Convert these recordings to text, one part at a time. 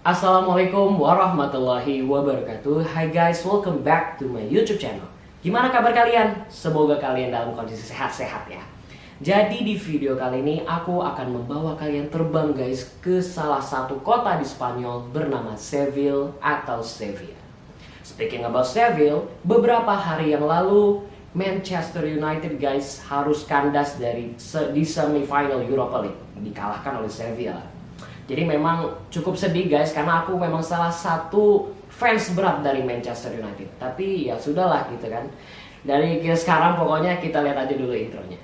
Assalamualaikum warahmatullahi wabarakatuh. Hi guys, welcome back to my YouTube channel. Gimana kabar kalian? Semoga kalian dalam kondisi sehat-sehat ya. Jadi di video kali ini aku akan membawa kalian terbang guys ke salah satu kota di Spanyol bernama Seville atau Sevilla. Speaking about Seville, beberapa hari yang lalu Manchester United guys harus kandas di semifinal Europa League, dikalahkan oleh Sevilla. Jadi memang cukup sedih guys, karena aku memang salah satu fans berat dari Manchester United. Tapi ya sudahlah gitu kan. Dari sekarang pokoknya kita lihat aja dulu intronya.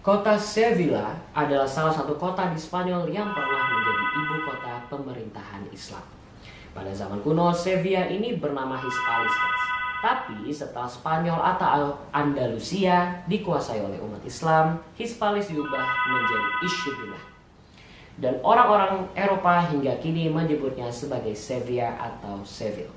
Kota Sevilla adalah salah satu kota di Spanyol yang pernah menjadi ibu kota pemerintahan Islam. Pada zaman kuno, Sevilla ini bernama Hispalis guys. Tapi setelah Spanyol atau Andalusia dikuasai oleh umat Islam, Hispalis diubah menjadi Isbillah. Dan orang-orang Eropa hingga kini menyebutnya sebagai Sevilla atau Seville.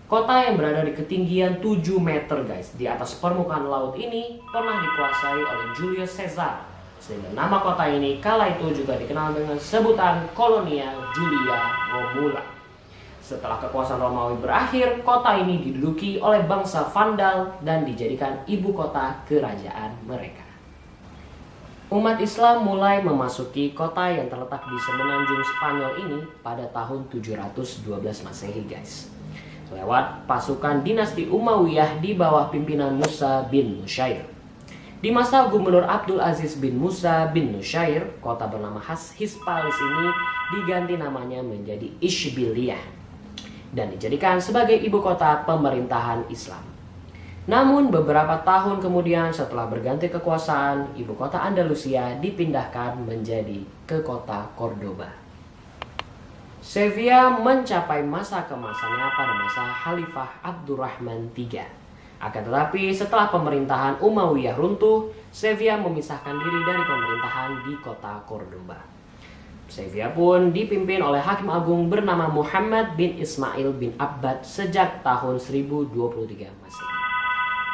Kota yang berada di ketinggian 7 meter guys di atas permukaan laut ini pernah dikuasai oleh Julius Caesar. Sehingga nama kota ini kala itu juga dikenal dengan sebutan Colonia Julia Romula. Setelah kekuasaan Romawi berakhir, kota ini diduduki oleh bangsa Vandal dan dijadikan ibu kota kerajaan mereka. Umat Islam mulai memasuki kota yang terletak di semenanjung Spanyol ini pada tahun 712 Masehi guys. Lewat pasukan dinasti Umayyah di bawah pimpinan Musa bin Nusyair. Di masa Gubernur Abdul Aziz bin Musa bin Nusyair, kota bernama Hispalis ini diganti namanya menjadi Isbiliyah dan dijadikan sebagai ibu kota pemerintahan Islam. Namun beberapa tahun kemudian setelah berganti kekuasaan, ibu kota Andalusia dipindahkan menjadi ke kota Cordoba. Sevilla mencapai masa kemasannya pada masa Khalifah Abdurrahman III. Akan tetapi setelah pemerintahan Umayyah runtuh, Sevilla memisahkan diri dari pemerintahan di kota Cordoba. Sevilla pun dipimpin oleh Hakim Agung bernama Muhammad bin Ismail bin Abbad sejak tahun 1023 Masehi.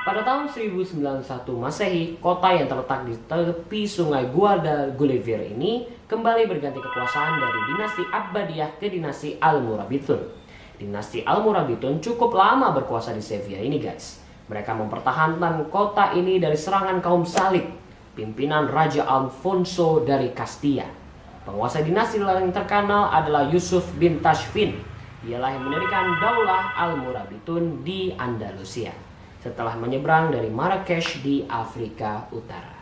Pada tahun 1091 Masehi, kota yang terletak di tepi sungai Guadalquivir ini kembali berganti kekuasaan dari dinasti Abbadiyah ke dinasti Almoravidun. Dinasti Almoravidun cukup lama berkuasa di Sevilla ini guys. Mereka mempertahankan kota ini dari serangan kaum Salib, pimpinan Raja Alfonso dari Castilla. Penguasa dinasti yang terkenal adalah Yusuf bin Tashfin. Dialah yang mendirikan Daulah Almoravidun di Andalusia setelah menyeberang dari Marrakesh di Afrika Utara.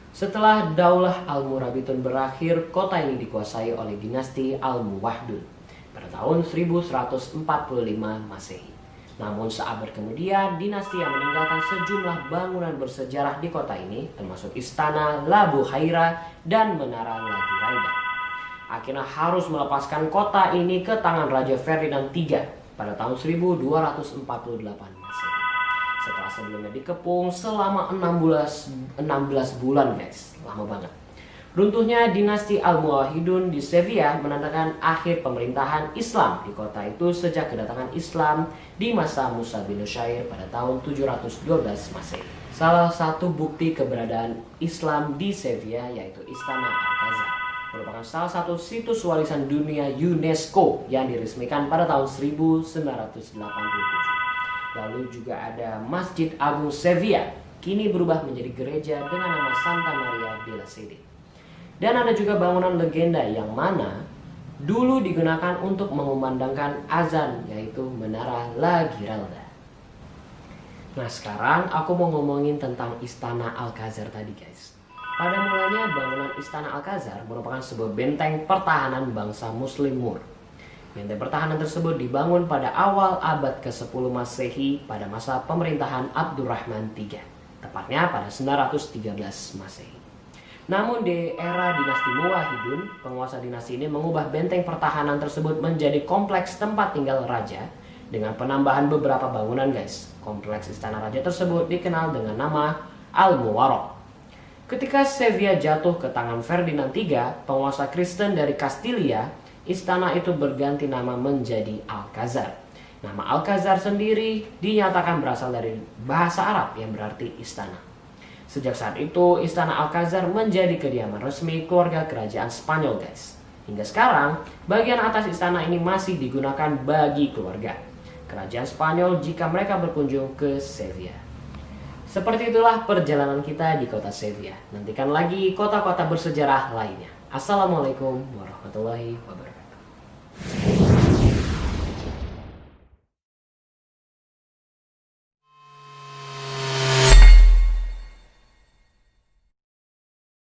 Setelah Daulah Almoravidun berakhir, kota ini dikuasai oleh dinasti Almowahdun pada tahun 1145 Masehi. Namun seabad kemudian, dinasti yang meninggalkan sejumlah bangunan bersejarah di kota ini, termasuk Istana La Buhaira dan Menara La Giraida. Akhirnya harus melepaskan kota ini ke tangan Raja Ferdinand III pada tahun 1248 Masehi. Setelah sebelumnya dikepung selama 16 bulan guys, lama banget. Runtuhnya dinasti Almohadun di Sevilla menandakan akhir pemerintahan Islam di kota itu sejak kedatangan Islam di masa Musa bin Nusyair pada tahun 712 Masehi. Salah satu bukti keberadaan Islam di Sevilla yaitu Istana Alcazar, merupakan salah satu situs warisan dunia UNESCO yang diresmikan pada tahun 1987. Lalu juga ada Masjid Agung Sevilla, kini berubah menjadi gereja dengan nama Santa Maria de la Sede. Dan ada juga bangunan legenda yang mana dulu digunakan untuk mengumandangkan azan, yaitu Menara La Giralda. Nah sekarang aku mau ngomongin tentang Istana Alcazar tadi guys. Pada mulanya bangunan Istana Alcazar merupakan sebuah benteng pertahanan bangsa Muslim Moor. Benteng pertahanan tersebut dibangun pada awal abad ke-10 Masehi pada masa pemerintahan Abdurrahman III, tepatnya pada 913 Masehi. Namun di era dinasti Muwahhidun, penguasa dinasti ini mengubah benteng pertahanan tersebut menjadi kompleks tempat tinggal raja dengan penambahan beberapa bangunan guys. Kompleks istana raja tersebut dikenal dengan nama Al-Muwarraq. Ketika Sevilla jatuh ke tangan Ferdinand III, penguasa Kristen dari Castilla, istana itu berganti nama menjadi Alcazar, Nama Alcázar sendiri dinyatakan berasal dari bahasa Arab yang berarti istana. Sejak saat itu, Istana Alcázar menjadi kediaman resmi keluarga kerajaan Spanyol, guys. Hingga sekarang, bagian atas istana ini masih digunakan bagi keluarga kerajaan Spanyol jika mereka berkunjung ke Sevilla. Seperti itulah perjalanan kita di kota Sevilla. Nantikan lagi kota-kota bersejarah lainnya. Assalamualaikum warahmatullahi wabarakatuh.